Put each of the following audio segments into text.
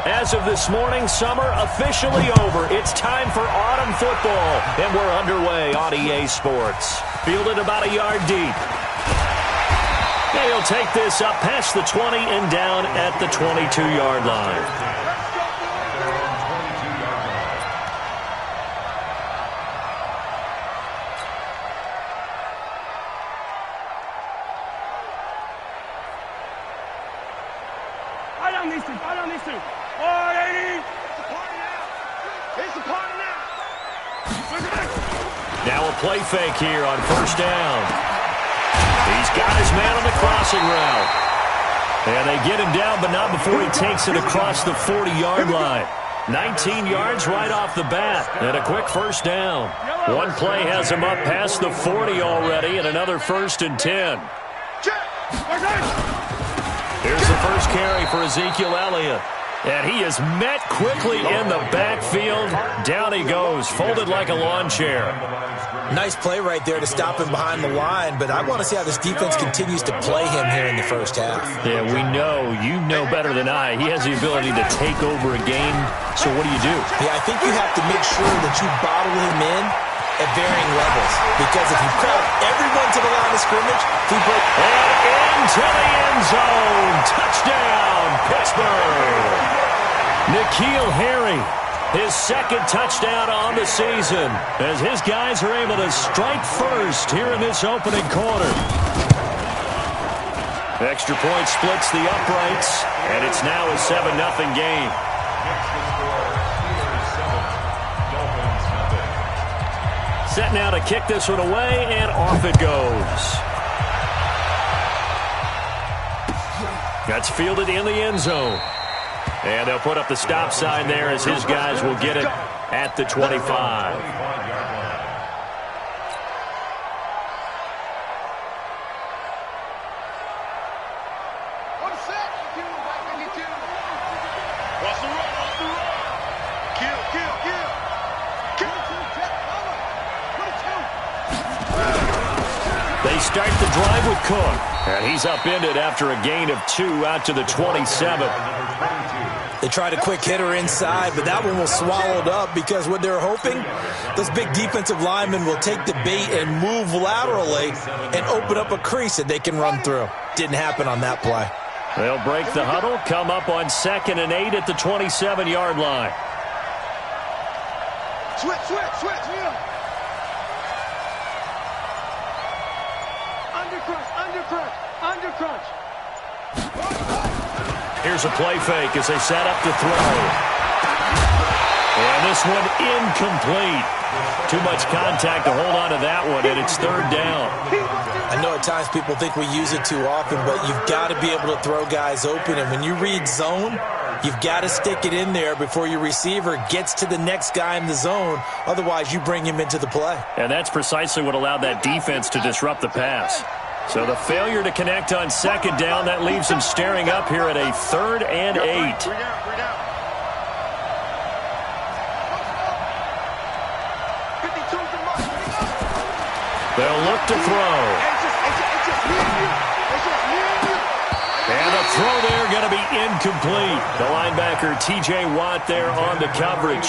As of this morning, summer officially over. It's time for autumn football, and we're underway on EA Sports. Fielded about a yard deep. And he'll take this up past the 20 and down at the 22-yard line. Now a play fake here on first down. He's got his man on the crossing route. And they get him down, but not before he takes it across the 40-yard line. 19 yards right off the bat, and a quick first down. One play has him up past the 40 already, and another 1st and 10. Here's the first carry for Ezekiel Elliott. And he is met quickly in the backfield. Down he goes, folded like a lawn chair. Nice play right there to stop him behind the line, but I want to see how this defense continues to play him here in the first half. Yeah, we know. You know better than I. He has the ability to take over a game. So what do you do? Yeah, I think you have to make sure that you bottle him in at varying levels. Because if you crowd everyone to the line of scrimmage, people... And into the end zone. Touchdown, Pittsburgh. N'Keal Harry, his second touchdown on the season, as his guys are able to strike first here in this opening quarter. Extra point splits the uprights, and it's now a 7-0 game. Set now to kick this one away, and off it goes. That's fielded in the end zone. And they'll put up the stop sign there as his guys will get it at the 25. They start the drive with Cook, and he's upended after a gain of 2 out to the 27. They tried a quick hitter inside, but that one was swallowed up because what they're hoping, those big defensive linemen will take the bait and move laterally and open up a crease that they can run through. Didn't happen on that play. They'll break the huddle, come up on 2nd and 8 at the 27-yard line. Switch, yeah. Under crunch. Here's a play fake as they set up to throw. And this one incomplete. Too much contact to hold on to that one, and it's 3rd down. I know at times people think we use it too often, but you've got to be able to throw guys open. And when you read zone, you've got to stick it in there before your receiver gets to the next guy in the zone. Otherwise, you bring him into the play. And that's precisely what allowed that defense to disrupt the pass. So the failure to connect on 2nd down, that leaves them staring up here at a 3rd and 8. They'll look to throw. And the throw there going to be incomplete. The linebacker, T.J. Watt, there on the coverage.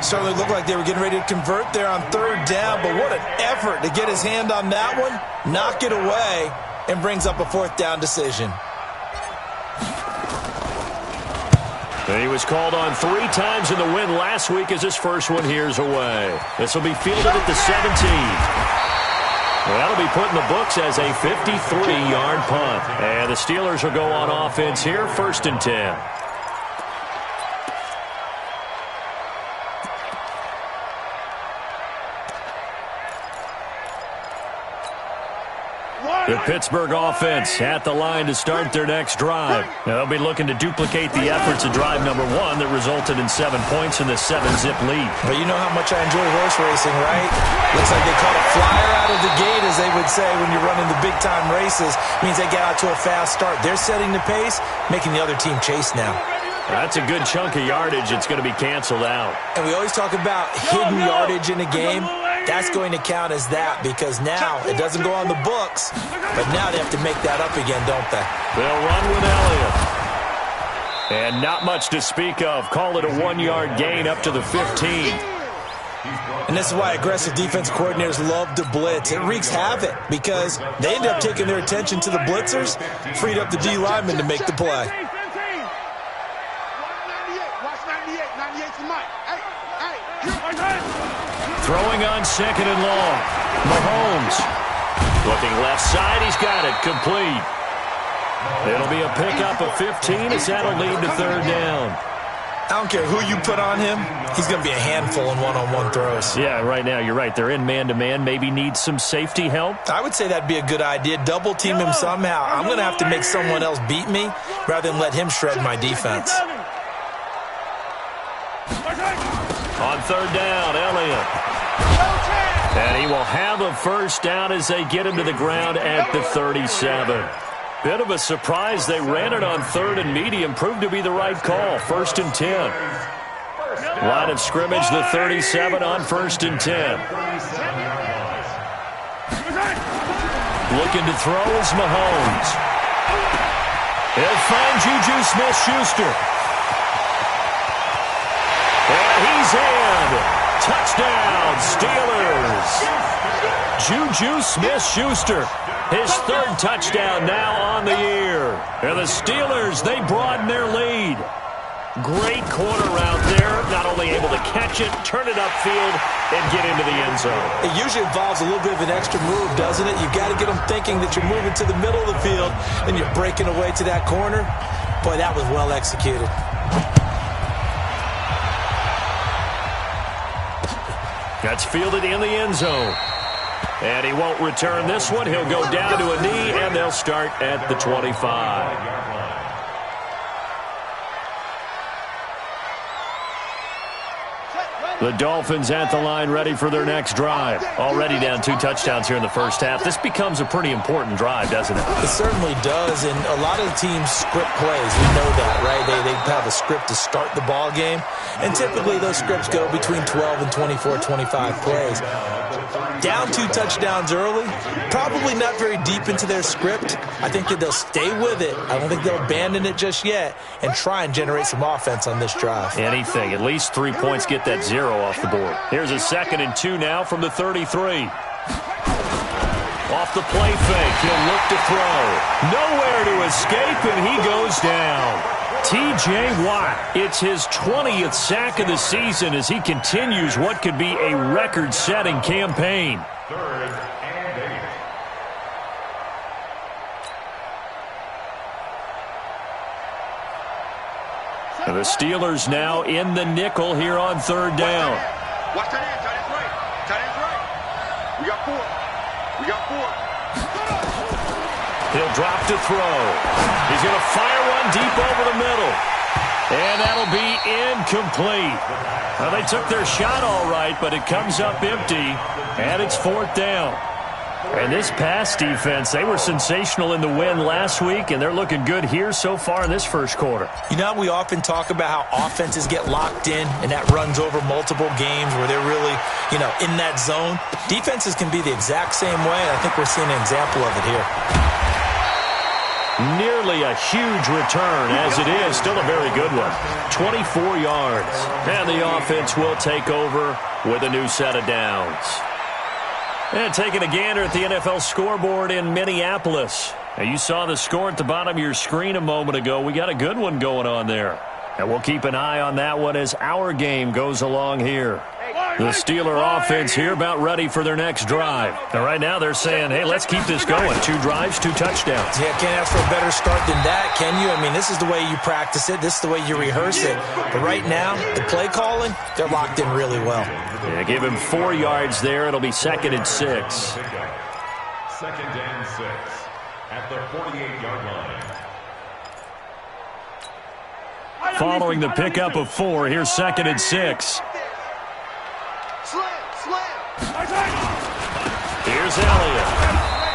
Certainly looked like they were getting ready to convert there on 3rd down, but what an effort to get his hand on that one, knock it away, and brings up a 4th down decision. And he was called on 3 times in the win last week as his first one here's away. This will be fielded at the 17. Well, that'll be put in the books as a 53-yard punt. And the Steelers will go on offense here, 1st and 10. The Pittsburgh offense at the line to start their next drive. Now, they'll be looking to duplicate the efforts of drive number 1 that resulted in 7 points in the 7-zip lead. But you know how much I enjoy horse racing, right? Looks like they caught a flyer out of the gate, as they would say when you're running the big-time races. Means they get out to a fast start. They're setting the pace, making the other team chase now. That's a good chunk of yardage. It's going to be canceled out. And we always talk about hidden yardage in a game. That's going to count as that because now it doesn't go on the books, but now they have to make that up again, don't they? They'll run with Elliott. And not much to speak of. Call it a 1-yard gain up to the 15. And this is why aggressive defense coordinators love to blitz. It wreaks havoc because they end up taking their attention to the blitzers, freed up the D lineman to make the play. Throwing on 2nd and long. Mahomes looking left side. He's got it. Complete. It'll be a pickup of 15 as that'll lead to 3rd down. I don't care who you put on him. He's going to be a handful in one-on-one throws. Yeah, right now you're right. They're in man-to-man. Maybe need some safety help. I would say that'd be a good idea. Double team him somehow. I'm going to have to make someone else beat me rather than let him shred my defense. On 3rd down, Elliott. And he will have a 1st down as they get him to the ground at the 37. Bit of a surprise. They ran it on 3rd and medium. Proved to be the right call. 1st and 10. Line of scrimmage, the 37 on 1st and 10. Looking to throw is Mahomes. He'll find Juju Smith-Schuster. And he's in. Touchdown, Steelers. Juju Smith-Schuster. His 3rd touchdown now on the year. And the Steelers, they broaden their lead. Great corner route there. Not only able to catch it, turn it upfield, and get into the end zone. It usually involves a little bit of an extra move, doesn't it? You've got to get them thinking that you're moving to the middle of the field and you're breaking away to that corner. Boy, that was well executed. That's fielded in the end zone. And he won't return this one. He'll go down to a knee, and they'll start at the 25. The Dolphins at the line ready for their next drive. Already down 2 touchdowns here in the first half. This becomes a pretty important drive, doesn't it? It certainly does, and a lot of the teams script plays. We know that, right? They have a script to start the ball game, and typically those scripts go between 12 and 24, 25 plays. Down 2 touchdowns early, probably not very deep into their script. I think that they'll stay with it. I don't think they'll abandon it just yet and try and generate some offense on this drive. Anything. At least 3 points, get that 0 off the board. Here's a 2nd and 2 now from the 33. Off the play fake, he'll look to throw. Nowhere to escape, and he goes down. T.J. Watt, it's his 20th sack of the season as he continues what could be a record-setting campaign. 3rd and 8. And the Steelers now in the nickel here on 3rd down. Watch that end, tight end's right. Tight end's right. We got 4. We got 4. He'll drop to throw. He's going to fire one deep over the middle. And that'll be incomplete. Well, they took their shot all right, but it comes up empty, and it's 4th down. And this pass defense, they were sensational in the win last week, and they're looking good here so far in this first quarter. You know, we often talk about how offenses get locked in, and that runs over multiple games where they're really, in that zone. Defenses can be the exact same way, and I think we're seeing an example of it here. Nearly a huge return, as it is. Still a very good one. 24 yards. And the offense will take over with a new set of downs. And taking a gander at the NFL scoreboard in Minneapolis. Now, you saw the score at the bottom of your screen a moment ago. We got a good one going on there. And we'll keep an eye on that one as our game goes along here. The Steeler offense here about ready for their next drive. And right now they're saying, hey, let's keep this going. 2 drives, 2 touchdowns. Yeah, can't ask for a better start than that, can you? I mean, this is the way you practice it. This is the way you rehearse it. But right now, the play calling, they're locked in really well. Yeah, give him 4 yards there. It'll be 2nd and 6. 2nd and 6 at the 48-yard line. Following the pickup of 4, here's 2nd and 6. Here's Elliott.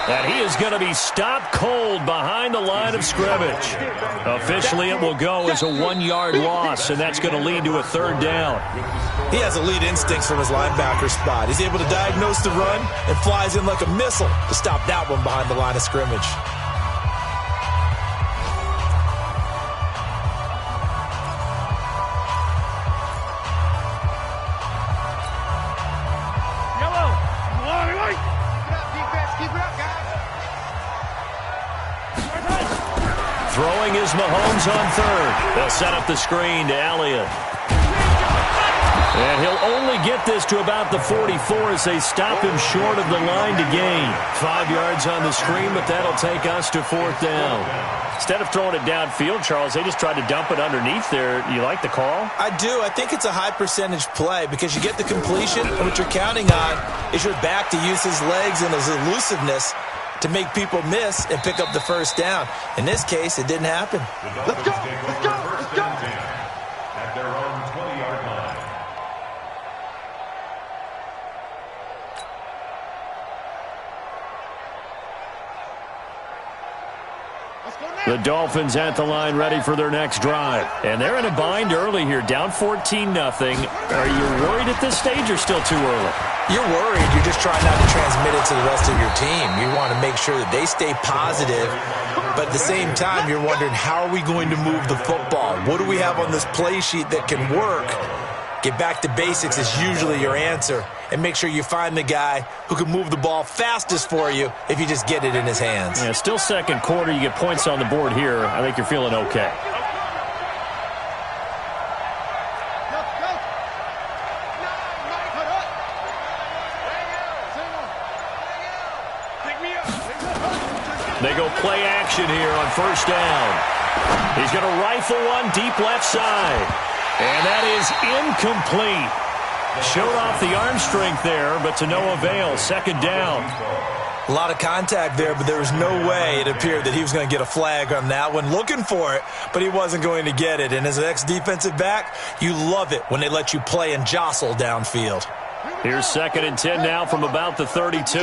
And he is going to be stopped cold behind the line of scrimmage. Officially, it will go as a 1-yard loss, and that's going to lead to a 3rd down. He has elite instincts from his linebacker spot. He's able to diagnose the run and flies in like a missile to stop that one behind the line of scrimmage. Throwing is Mahomes on third. They'll set up the screen to Elliott. And he'll only get this to about the 44 as they stop him short of the line to gain. 5 yards on the screen, but that'll take us to fourth down. Instead of throwing it downfield, Charles, they just tried to dump it underneath there. You like the call? I do. I think it's a high percentage play because you get the completion, and what you're counting on is your back to use his legs and his elusiveness to make people miss and pick up the first down. In this case, it didn't happen. Let's go. Let's go. Let's go. At their own 20-yard line. The Dolphins at the line ready for their next drive. And they're in a bind early here, down 14-0. Are you worried at this stage or still too early? You're worried. You're just trying not to transmit it to the rest of your team. You want to make sure that they stay positive, but at the same time, you're wondering, how are we going to move the football? What do we have on this play sheet that can work? Get back to basics is usually your answer, and make sure you find the guy who can move the ball fastest for you if you just get it in his hands. Yeah, still second quarter. You get points on the board here. I think you're feeling okay. They go play action here on first down. He's going to rifle one deep left side. And that is incomplete. Showed off the arm strength there, but to no avail. Second down. A lot of contact there, but there was no way it appeared that he was going to get a flag on that one. Looking for it, but he wasn't going to get it. And as an ex-defensive back, you love it when they let you play and jostle downfield. Here's 2nd and 10 now from about the 32.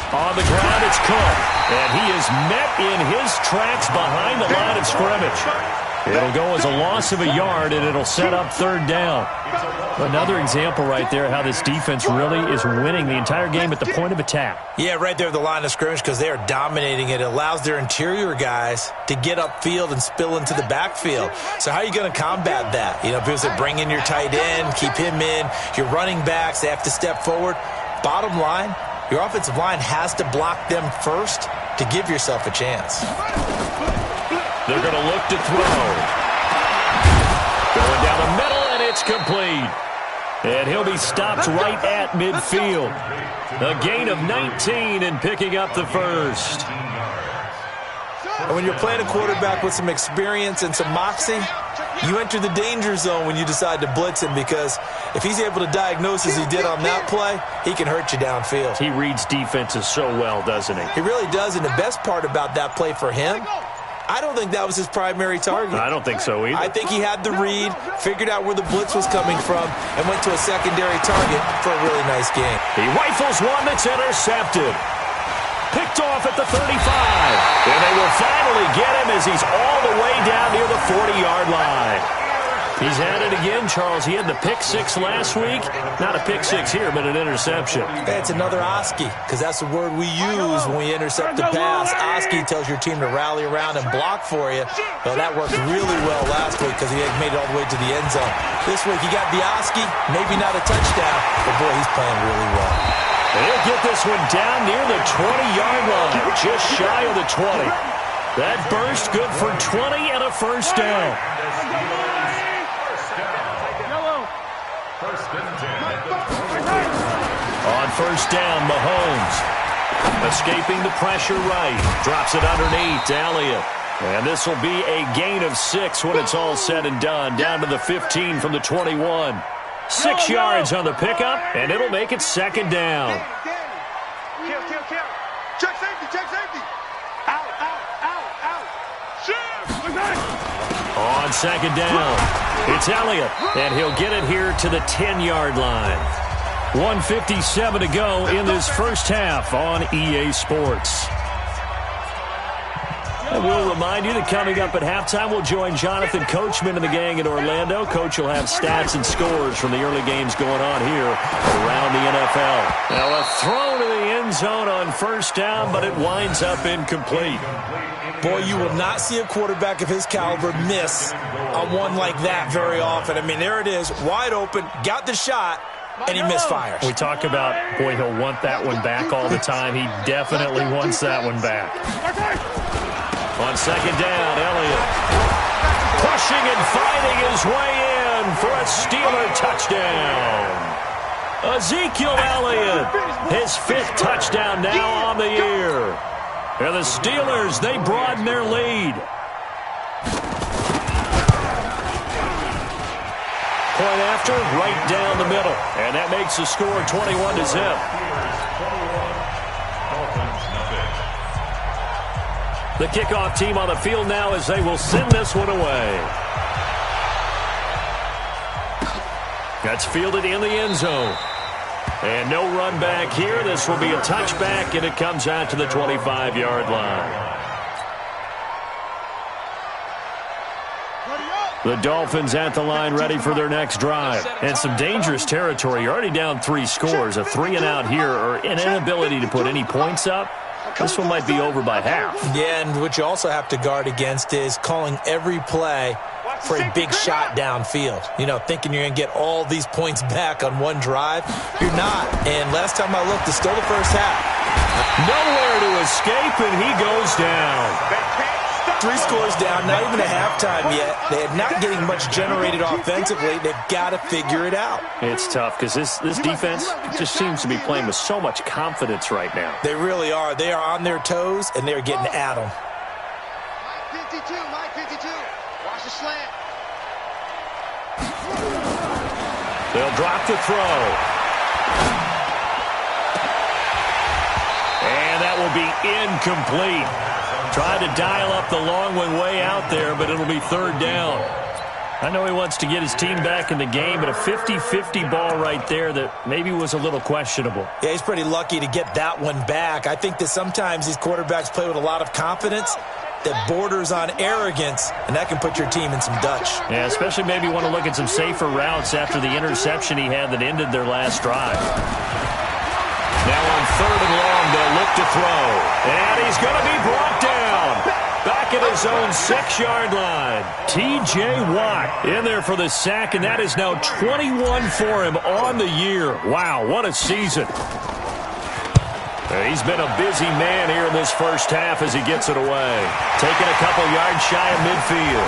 On the ground, it's Cook. And he is met in his tracks behind the line of scrimmage. It'll go as a loss of a yard, and it'll set up third down. Another example right there how this defense really is winning the entire game at the point of attack. Yeah, right there at the line of scrimmage because they are dominating it. It allows their interior guys to get upfield and spill into the backfield. So how are you going to combat that? You know, people say bring in your tight end, keep him in. Your running backs, they have to step forward. Bottom line, your offensive line has to block them first to give yourself a chance. They're going to look to throw. Going down the middle, and it's complete. And he'll be stopped right at midfield. A gain of 19 and picking up the first. And when you're playing a quarterback with some experience and some moxie, you enter the danger zone when you decide to blitz him, because if he's able to diagnose as he did on that play, he can hurt you downfield. He reads defenses so well, doesn't he? He really does, and the best part about that play for him, I don't think that was his primary target. I don't think so either. I think he had the read, figured out where the blitz was coming from, and went to a secondary target for a really nice game. He rifles one that's intercepted. Picked off at the 35. And they will finally get him as he's all the way down near the 40-yard line. He's had it again, Charles. He had the pick six last week. Not a pick six here, but an interception. That's another Oski, because that's the word we use when we intercept a pass. Oski tells your team to rally around and block for you. Well, that worked really well last week because he had made it all the way to the end zone. This week he got the Oski, maybe not a touchdown, but boy, he's playing really well. And he'll get this one down near the 20-yard line, just shy of the 20. That burst good for 20 and a first down. On first down, Mahomes escaping the pressure right. Drops it underneath to Elliott. And this will be a gain of 6 when it's all said and done. Down to the 15 from the 21. 6 yards on the pickup, and it'll make it second down. Kill. Check safety. Out. Shift. On second down, it's Elliott, and he'll get it here to the 10-yard line. 1:57 to go in this first half on EA Sports. And we'll remind you that coming up at halftime, we'll join Jonathan Coachman and the gang in Orlando. Coach will have stats and scores from the early games going on here around the NFL. Now a throw to the end zone on first down, but it winds up incomplete. Boy, you will not see a quarterback of his caliber miss on one like that very often. I mean, there it is, wide open, got the shot, and he misfires. We talk about, boy, he'll want that one back all the time. He definitely wants that one back. On second down, Elliott pushing and fighting his way in for a Steeler touchdown. Ezekiel Elliott, his 5th touchdown now on the year. And the Steelers, they broaden their lead. Point after, right down the middle. And that makes the score 21-0. The kickoff team on the field now as they will send this one away. That's fielded in the end zone. And no run back here. This will be a touchback, and it comes out to the 25-yard line. The Dolphins at the line ready for their next drive. And some dangerous territory. You're already down 3 scores. A 3-and-out here or an inability to put any points up. This one might be over by half. Yeah, and what you also have to guard against is calling every play for a big shot downfield. You know, thinking you're going to get all these points back on one drive. You're not. And last time I looked, it's still the first half. Nowhere to escape, and he goes down. 3 scores down, not even a halftime yet. They're not getting much generated offensively. They've got to figure it out. It's tough because this defense just seems to be playing with so much confidence right now. They really are. They are on their toes, and they're getting at them. Mike 52. Watch the slant. They'll drop the throw. And that will be incomplete. Trying to dial up the long one way out there, but it'll be 3rd down. I know he wants to get his team back in the game, but a 50-50 ball right there that maybe was a little questionable. Yeah, he's pretty lucky to get that one back. I think that sometimes these quarterbacks play with a lot of confidence that borders on arrogance, and that can put your team in some Dutch. Yeah, especially maybe want to look at some safer routes after the interception he had that ended their last drive. Now on 3rd and long, they'll look to throw. And he's going to be brought down. Back at his own 6-yard line. T.J. Watt in there for the sack, and that is now 21 for him on the year. Wow, what a season. He's been a busy man here in this first half as he gets it away. Taking a couple yards shy of midfield.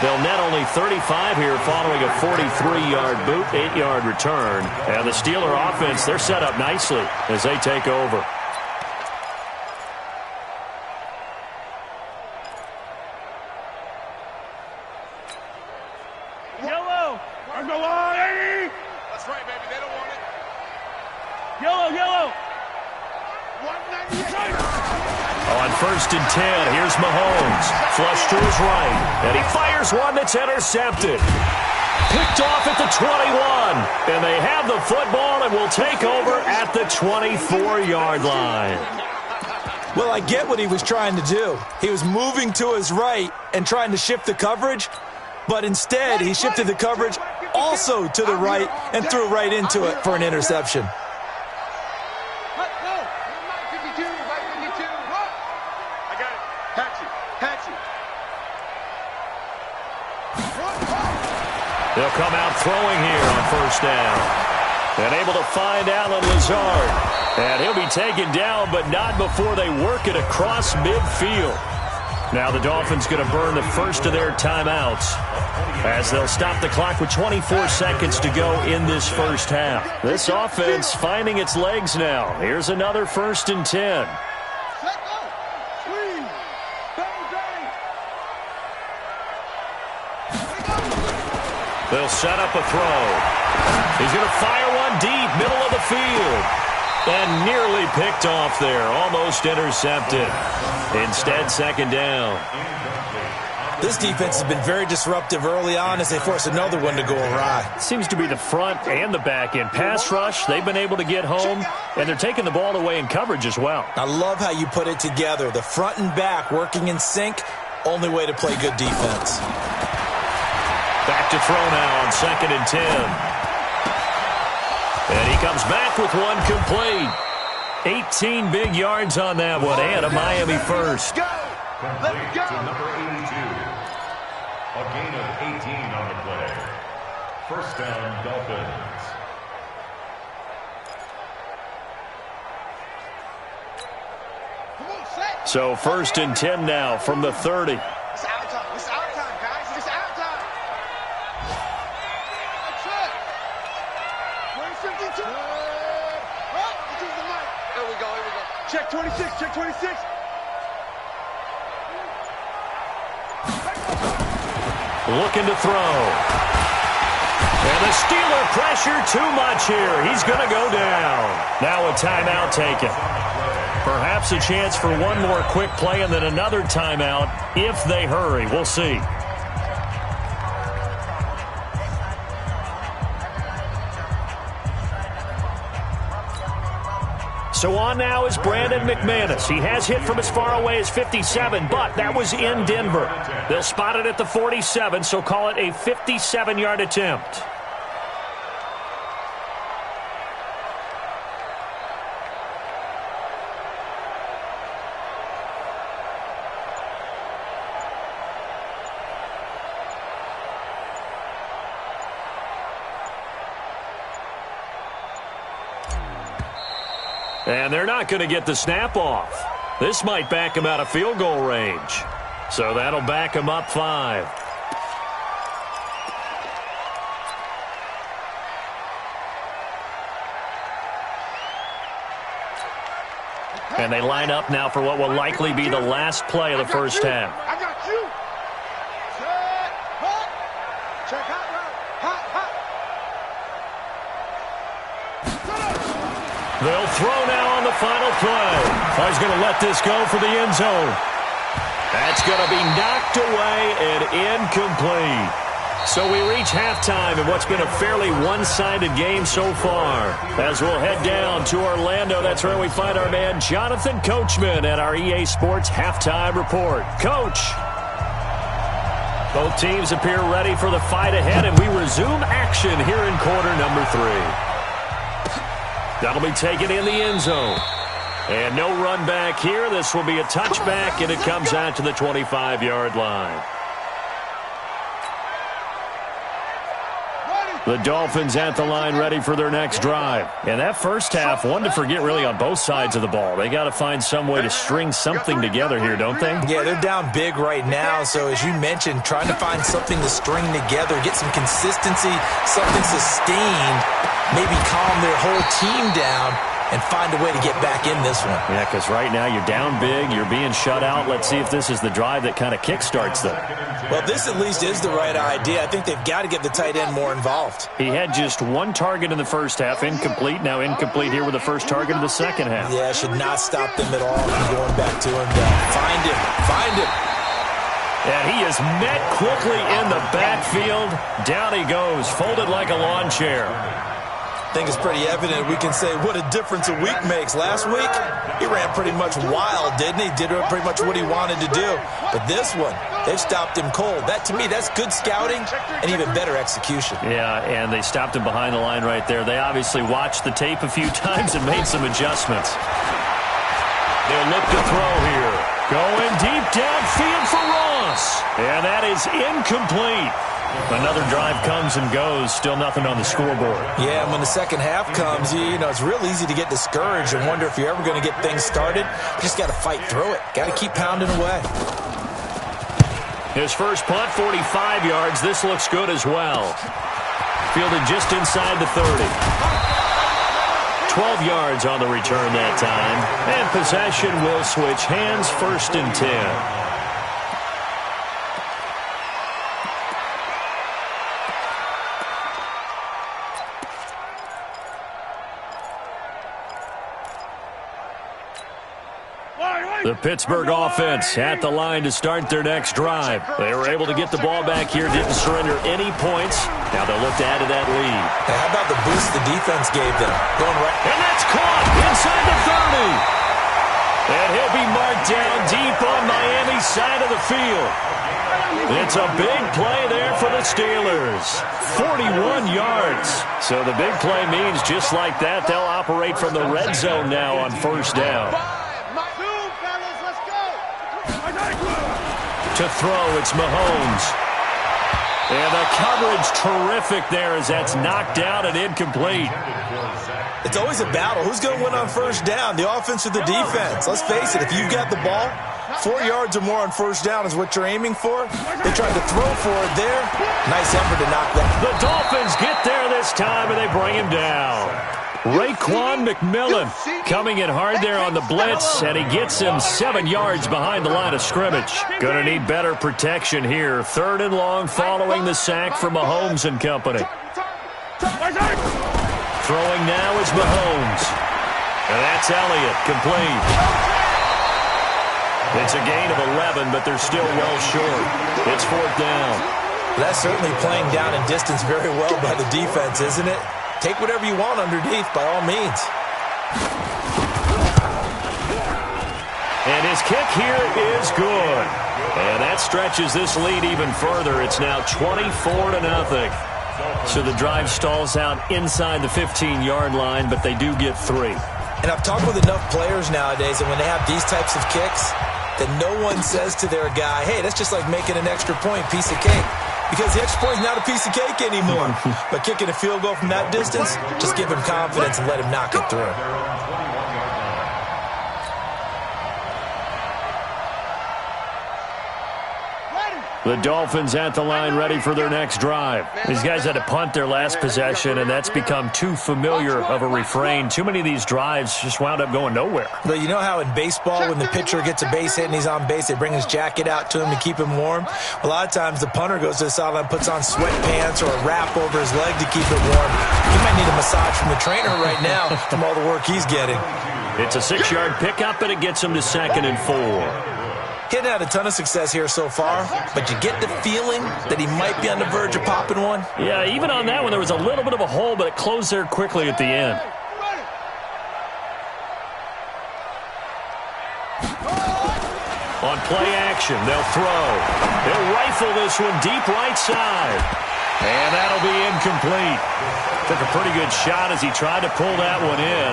They'll net only 35 here following a 43-yard boot, 8-yard return. And the Steeler offense, they're set up nicely as they take over. Yellow! On the line! That's right, baby. They don't want it. Yellow, yellow! 198. On 1st and 10, here's Mahomes. Flush to his right. And he fires one that's intercepted. Picked off at the 21. And they have the football and will take over at the 24-yard line. Well, I get what he was trying to do. He was moving to his right and trying to shift the coverage. But instead, he shifted the coverage also to the right and threw right into it for an interception. They'll come out throwing here on 1st down. And able to find Allen Lazard. And he'll be taken down, but not before they work it across midfield. Now the Dolphins going to burn the first of their timeouts as they'll stop the clock with 24 seconds to go in this first half. This offense finding its legs now. Here's another 1st and 10. They'll set up a throw. He's going to fire one deep, middle of the field. And nearly picked off there, almost intercepted. Instead, 2nd down. This defense has been very disruptive early on as they force another one to go awry. Seems to be the front and the back end. Pass rush, they've been able to get home, and they're taking the ball away in coverage as well. I love how you put it together. The front and back working in sync, only way to play good defense. Back to throw now on 2nd and 10. And he comes back with one complete. 18 big yards on that one, and a Miami first. Complete to number 82. A gain of 18 on the play. First down, Dolphins. So 1st and 10 now from the 30. It's our time. It's our time, guys. It's our time. That's it. 152. Oh, this is the mic. Here we go. Here we go. Check 26. Check 26. Looking to throw. And the Steeler pressure too much here. He's going to go down. Now a timeout taken. Perhaps a chance for one more quick play and then another timeout if they hurry. We'll see. So on now is Brandon McManus. He has hit from as far away as 57, but that was in Denver. They'll spot it at the 47, so call it a 57-yard attempt. And they're not going to get the snap off. This might back him out of field goal range. So that'll back him up 5. And they line up now for what will likely be the last play of the first half. I got you. Check. Hot. Check hot route. Hot, hot. They'll throw now on the final play. He's going to let this go for the end zone. That's going to be knocked away and incomplete. So we reach halftime in what's been a fairly one-sided game so far. As we'll head down to Orlando, that's where we find our man Jonathan Coachman at our EA Sports Halftime Report. Coach. Both teams appear ready for the fight ahead, and we resume action here in quarter number 3. That'll be taken in the end zone. And no run back here. This will be a touchback, and it comes out to the 25-yard line. The Dolphins at the line ready for their next drive. And that first half, one to forget really on both sides of the ball. They got to find some way to string something together here, don't they? Yeah, they're down big right now. So as you mentioned, trying to find something to string together, get some consistency, something sustained, maybe calm their whole team down and find a way to get back in this one. Yeah, because right now you're down big, you're being shut out. Let's see if this is the drive that kind of kickstarts them. Well, this at least is the right idea. I think they've got to get the tight end more involved. He had just one target in the first half, incomplete. Now incomplete here with the first target of the second half. Yeah, should not stop them at all from going back to him. Find him. Find him. And he is met quickly in the backfield. Down he goes, folded like a lawn chair. I think it's pretty evident. We can say what a difference a week makes. Last week, he ran pretty much wild, didn't he? Did pretty much what he wanted to do. But this one, they've stopped him cold. That, to me, that's good scouting and even better execution. Yeah, and they stopped him behind the line right there. They obviously watched the tape a few times and made some adjustments. They'll look to throw here. Going deep downfield for Ross. And that is incomplete. Another drive comes and goes. Still nothing on the scoreboard. Yeah, and when the second half comes, you know, it's real easy to get discouraged and wonder if you're ever going to get things started. You just got to fight through it. Got to keep pounding away. His first punt, 45 yards. This looks good as well. Fielded just inside the 30. 12 yards on the return that time. And possession will switch hands, 1st and 10. The Pittsburgh offense at the line to start their next drive. They were able to get the ball back here, didn't surrender any points. Now they'll look to add to that lead. Hey, how about the boost the defense gave them? Going right. And that's caught inside the 30. And he'll be marked down deep on Miami's side of the field. It's a big play there for the Steelers. 41 yards. So the big play means just like that, they'll operate from the red zone now on 1st down. To throw, it's Mahomes. And the coverage terrific there as that's knocked out and incomplete. It's always a battle. Who's going to win on first down, the offense or the defense? Let's face it, if you've got the ball, 4 yards or more on first down is what you're aiming for. They tried to throw for it there. Nice effort to knock that. The Dolphins get there this time, and they bring him down. Raekwon McMillan coming in hard there on the blitz, and he gets him 7 yards behind the line of scrimmage. Going to need better protection here. 3rd and long following the sack from Mahomes and company. Throwing now is Mahomes. And that's Elliott, complete. It's a gain of 11, but they're still well short. It's 4th down. That's certainly playing down in distance very well by the defense, isn't it? Take whatever you want underneath, by all means. And his kick here is good. And that stretches this lead even further. It's now 24-0. So the drive stalls out inside the 15-yard line, but they do get 3. And I've talked with enough players nowadays that when they have these types of kicks, that no one says to their guy, hey, that's just like making an extra point, piece of cake. Because the extra point is not a piece of cake anymore. But kicking a field goal from that distance, just give him confidence and let him knock it through. The Dolphins at the line ready for their next drive. These guys had to punt their last possession, and that's become too familiar of a refrain. Too many of these drives just wound up going nowhere. But you know how in baseball, when the pitcher gets a base hit and he's on base, they bring his jacket out to him to keep him warm? A lot of times the punter goes to the sideline, puts on sweatpants or a wrap over his leg to keep it warm. He might need a massage from the trainer right now from all the work he's getting. It's a 6-yard pickup, and it gets him to 2nd and 4. He hadn't had a ton of success here so far, but you get the feeling that he might be on the verge of popping one. Yeah, even on that one, there was a little bit of a hole, but it closed there quickly at the end. On play action, they'll throw. They'll rifle this one deep right side. And that'll be incomplete. Took a pretty good shot as he tried to pull that one in.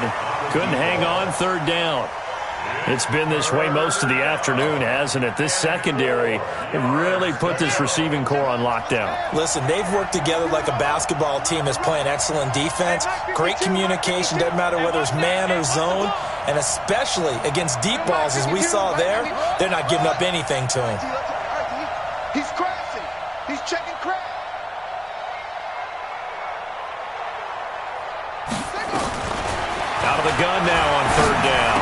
Couldn't hang on 3rd down. It's been this way most of the afternoon, hasn't it? This secondary, it really put this receiving core on lockdown. Listen, they've worked together like a basketball team that's playing excellent defense. Great communication, doesn't matter whether it's man or zone. And especially against deep balls, as we saw there, they're not giving up anything to him. He's crashing. He's checking crash. Out of the gun now on 3rd down.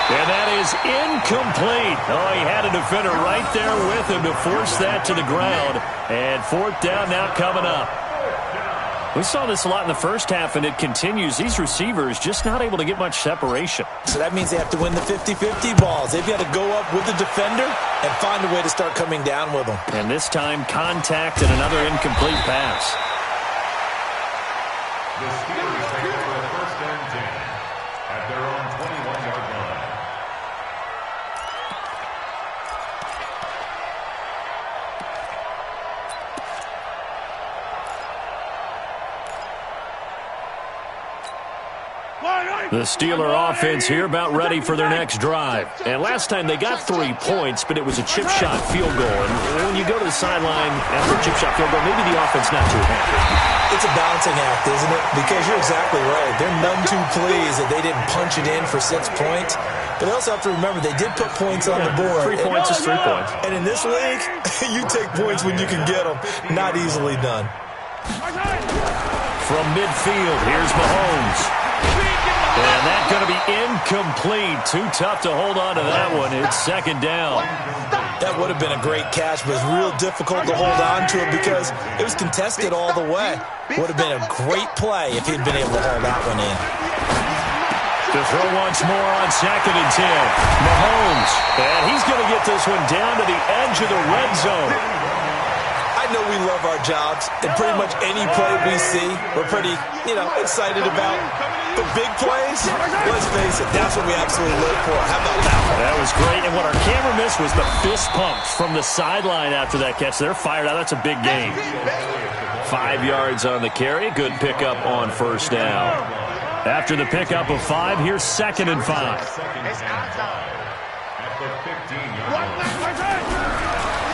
And that is incomplete. Oh, he had a defender right there with him to force that to the ground. And 4th down now coming up. We saw this a lot in the first half, and it continues. These receivers just not able to get much separation. So that means they have to win the 50-50 balls. They've got to go up with the defender and find a way to start coming down with them. And this time, contact and another incomplete pass. The Steelers take over 1st and 10 at their own 21-yard line. The Steeler offense here about ready for their next drive. And last time they got 3 points, but it was a chip shot field goal. And when you go to the sideline after a chip shot field goal, maybe the offense not too happy. It's a balancing act, isn't it? Because you're exactly right. They're none too pleased that they didn't punch it in for 6 points. But they also have to remember they did put points on the board. 3 points is 3 points. And in this league, you take points when you can get them. Not easily done. From midfield, here's Mahomes. And that's going to be incomplete. Too tough to hold on to that one. It's 2nd down. That would have been a great catch, but it was real difficult to hold on to it because it was contested all the way. Would have been a great play if he'd been able to hold that one in. To throw once more on 2nd and 10. Mahomes. And he's going to get this one down to the edge of the red zone. I know we love our jobs, and pretty much any play we see, we're pretty, excited about. But big plays, let's face it, that's what we absolutely live for. How about that one? That was great, and what our camera missed was the fist pumps from the sideline after that catch. They're fired out. That's a big gain. 5 yards on the carry. Good pickup on 1st down. After the pickup of 5, here's 2nd and 5.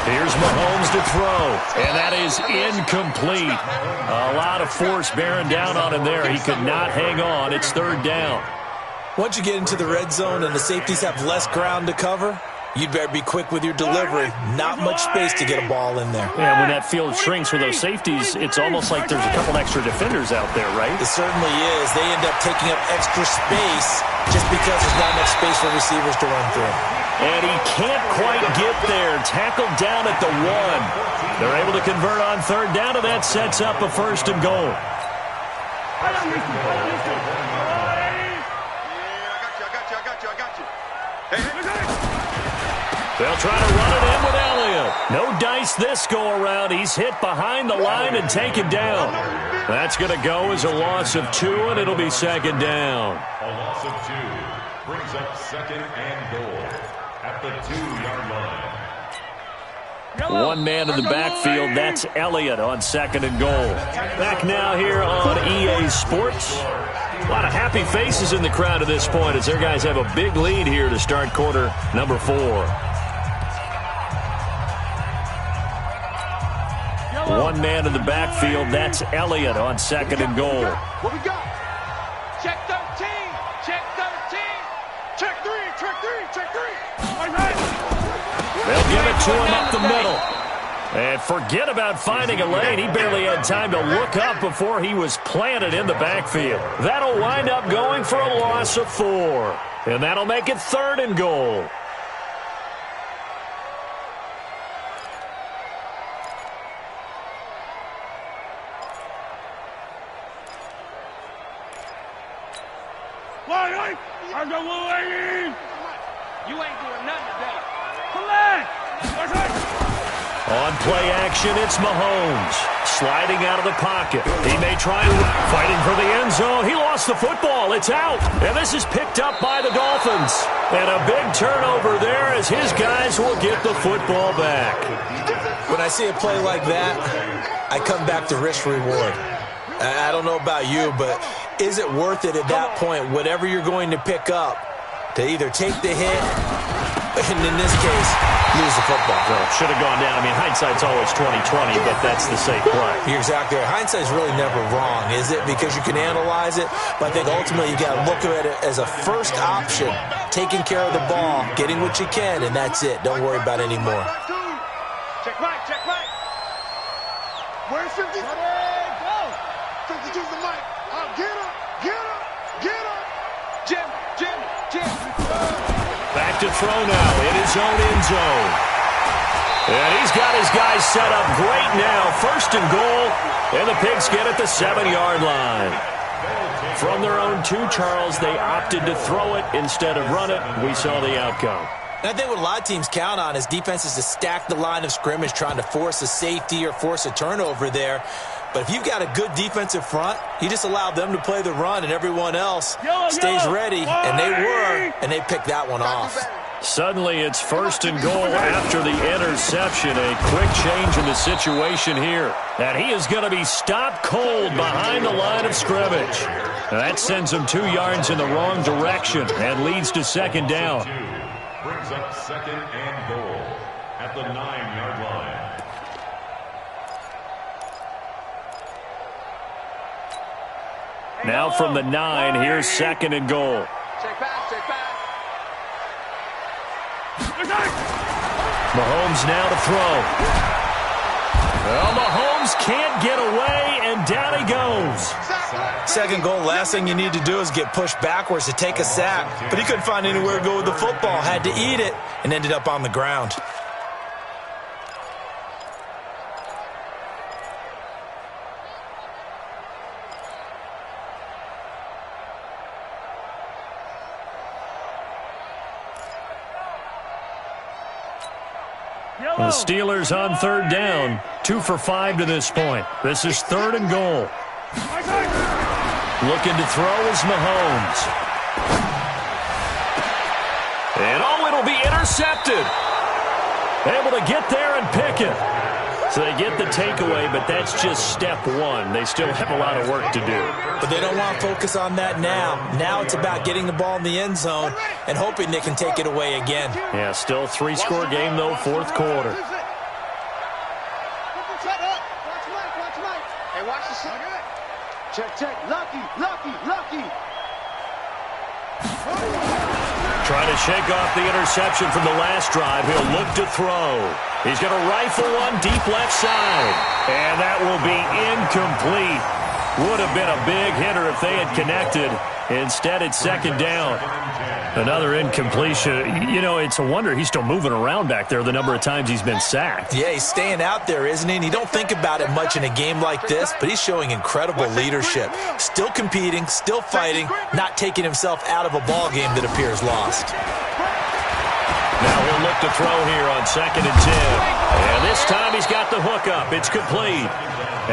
Here's Mahomes to throw, and that is incomplete. A lot of force bearing down on him there. He could not hang on. It's third down. Once you get into the red zone and the safeties have less ground to cover, you'd better be quick with your delivery. Not much space to get a ball in there. Yeah, when that field shrinks with those safeties, it's almost like there's a couple extra defenders out there, right? It certainly is. They end up taking up extra space just because there's not enough space for receivers to run through. And he can't quite get there. Tackled down at the 1. They're able to convert on third down, and that sets up a first and goal. I got you. Hey. They'll try to run it in with Elliott. No dice this go-around. He's hit behind the line and taken down. That's going to go as a loss of 2, and it'll be second down. A loss of 2 brings up second and goal at the 2-yard line. One man in the backfield. That's Elliott on second and goal. Back now here on EA Sports. A lot of happy faces in the crowd at this point as their guys have a big lead here to start quarter number 4. One man in the backfield. That's Elliott on second and goal. What we got? Check 13. Check 13. Check 3. Check 3. Check 3. They'll give it to him up the middle. And forget about finding a lane. He barely had time to look up before he was planted in the backfield. That'll wind up going for a loss of 4. And that'll make it third and goal. You ain't doing nothing today. On play action, it's Mahomes. Sliding out of the pocket. He may try fighting for the end zone. He lost the football. It's out. And this is picked up by the Dolphins. And a big turnover there as his guys will get the football back. When I see a play like that, I come back to risk reward. I don't know about you, but is it worth it at that point, whatever you're going to pick up, to either take the hit, and in this case, lose the football? Well, should have gone down. I mean, hindsight's always 20/20, but that's the safe play. You're exactly right. Hindsight's really never wrong, is it? Because you can analyze it, but I think ultimately you got to look at it as a first option, taking care of the ball, getting what you can, and that's it. Don't worry about any more. Check right. Check right. Where's 50? Go. 52's the mic. Get up. Get up. Get up. Jim. Back to throw now in his own end zone. And he's got his guys set up great now. First and goal, and the Pigs get at the 7-yard line. From their own 2, Charles, they opted to throw it instead of run it. We saw the outcome. And I think what a lot of teams count on is defenses to stack the line of scrimmage, trying to force a safety or force a turnover there. But if you've got a good defensive front, you just allow them to play the run, and everyone else stays ready, and they were, and they picked that one off. Suddenly it's first and goal after the interception. A quick change in the situation here. And he is going to be stopped cold behind the line of scrimmage. That sends him 2 yards in the wrong direction and leads to second down. Brings up second and goal at the 9-yard line. Now from the 9, here's second and goal. Check back. Mahomes now to throw. Well, Mahomes can't get away, and down he goes. Second goal, last thing you need to do is get pushed backwards to take a sack. But he couldn't find anywhere to go with the football, had to eat it, and ended up on the ground. The Steelers on third down, 2 for 5 to this point. This is third and goal. Looking to throw is Mahomes. And it'll be intercepted. Able to get there and pick it. So they get the takeaway, but that's just step 1. They still have a lot of work to do. But they don't want to focus on that now. Now it's about getting the ball in the end zone and hoping they can take it away again. Yeah, still 3-score game, though, fourth quarter. Trying to shake off the interception from the last drive. He'll look to throw. He's going to rifle one deep left side. And that will be incomplete. Would have been a big hitter if they had connected. Instead, it's second down. Another incompletion. You know, it's a wonder he's still moving around back there the number of times he's been sacked. Yeah, he's staying out there, isn't he? And you don't think about it much in a game like this, but he's showing incredible leadership. Still competing, still fighting, not taking himself out of a ball game that appears lost. Now he'll look to throw here on 2nd and 10. And this time he's got the hook up. It's complete.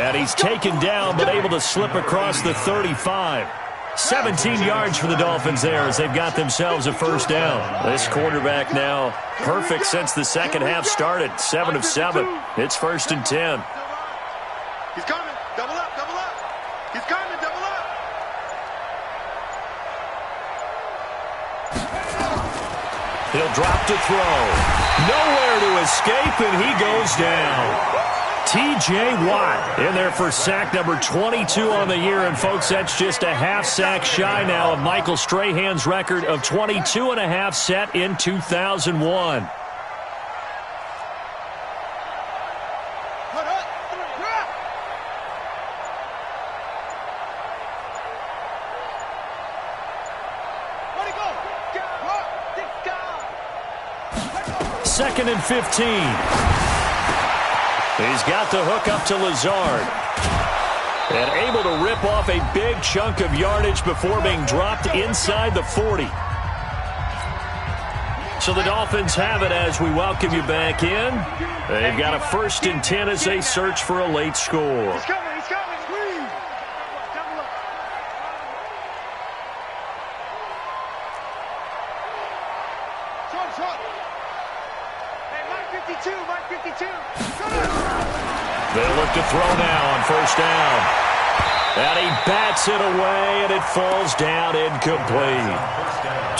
And he's taken down but able to slip across the 35. 17 yards for the Dolphins there as they've got themselves a first down. This quarterback now perfect since the second half started. 7 of 7. It's 1st and 10. He's coming. Double up, double up. He's coming, double up. He'll drop to throw. Nowhere to escape, and he goes down. T.J. Watt in there for sack number 22 on the year. And, folks, that's just a half sack shy now of Michael Strahan's record of 22 and a half set in 2001. Second and 15. He's got the hook up to Lazard. And able to rip off a big chunk of yardage before being dropped inside the 40. So the Dolphins have it as we welcome you back in. They've got a 1st and 10 as they search for a late score. He's coming, he's coming. Please. Double up. Short. Hey, Mike 52, Mike 52. They look to throw now on 1st down. And he bats it away, and it falls down incomplete.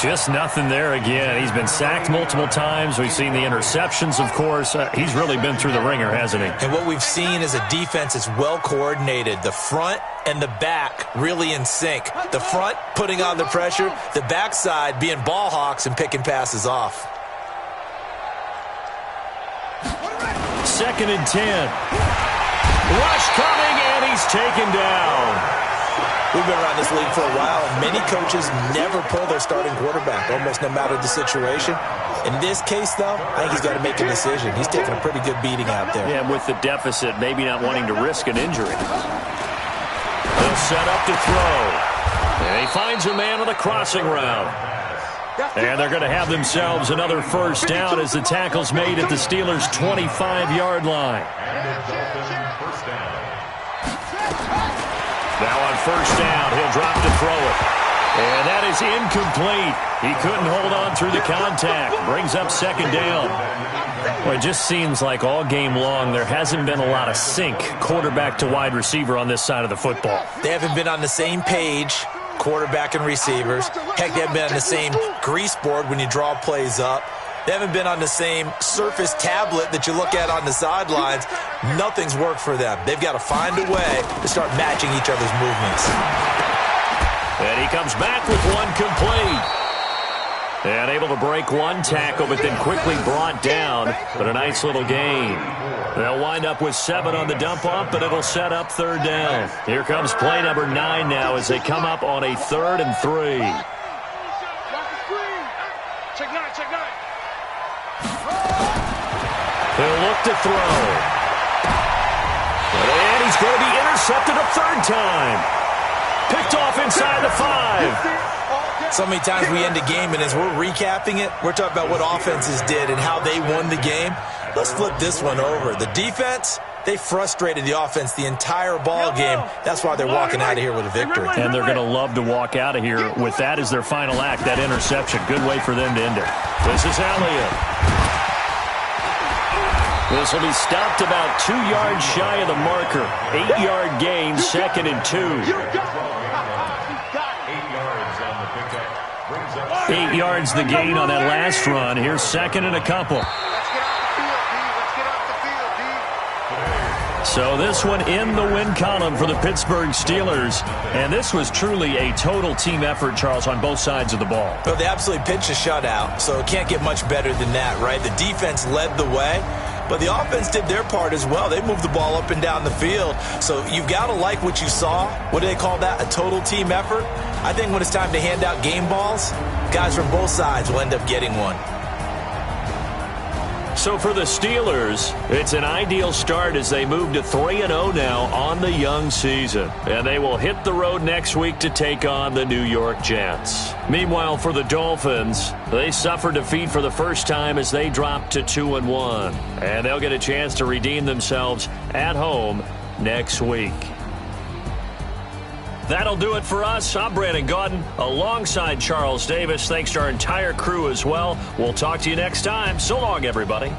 Just nothing there again. He's been sacked multiple times. We've seen the interceptions, of course. He's really been through the ringer, hasn't he? And what we've seen is a defense that's well coordinated. The front and the back really in sync. The front putting on the pressure, the backside being ball hawks and picking passes off. 2nd and 10. Rush coming, and he's taken down. We've been around this league for a while, and many coaches never pull their starting quarterback, almost no matter the situation. In this case, though, I think he's got to make a decision. He's taking a pretty good beating out there. Yeah, with the deficit, maybe not wanting to risk an injury. He'll set up to throw. And he finds a man on the crossing route. And they're going to have themselves another first down as the tackle's made at the Steelers' 25-yard line. Now on 1st down, he'll drop to throw it. And that is incomplete. He couldn't hold on through the contact. Brings up 2nd down. Well, it just seems like all game long there hasn't been a lot of sync quarterback to wide receiver on this side of the football. They haven't been on the same page, quarterback and receivers. Heck, they haven't been on the same grease board when you draw plays up. They haven't been on the same surface tablet that you look at on the sidelines. Nothing's worked for them. They've got to find a way to start matching each other's movements. And he comes back with one complete. And able to break one tackle, but then quickly brought down. But a nice little gain. They'll wind up with 7 on the dump-off, but it'll set up 3rd down. Here comes play number 9 now as they come up on a 3rd and 3. Check 9. He'll look to throw. And he's going to be intercepted a 3rd time. Picked off inside the 5. So many times we end a game, and as we're recapping it, we're talking about what offenses did and how they won the game. Let's flip this one over. The defense, they frustrated the offense the entire ball game. That's why they're walking out of here with a victory. And they're going to love to walk out of here with that as their final act, that interception. Good way for them to end it. This is Elliott. This will be stopped about 2 yards shy of the marker. 8-yard gain, 2nd and 2. 8 yards the gain on that last run. Here's 2nd and a couple. Let's get off the field, D. Let's get off the field, D. So this one in the win column for the Pittsburgh Steelers. And this was truly a total team effort, Charles, on both sides of the ball. Well, they absolutely pitched a shutout, so it can't get much better than that, right? The defense led the way, but the offense did their part as well. They moved the ball up and down the field. So you've got to like what you saw. What do they call that? A total team effort? I think when it's time to hand out game balls, guys from both sides will end up getting one. So for the Steelers, it's an ideal start as they move to 3-0 now on the young season. And they will hit the road next week to take on the New York Jets. Meanwhile, for the Dolphins, they suffered defeat for the first time as they dropped to 2-1. And they'll get a chance to redeem themselves at home next week. That'll do it for us. I'm Brandon Gaudin alongside Charles Davis. Thanks to our entire crew as well. We'll talk to you next time. So long, everybody.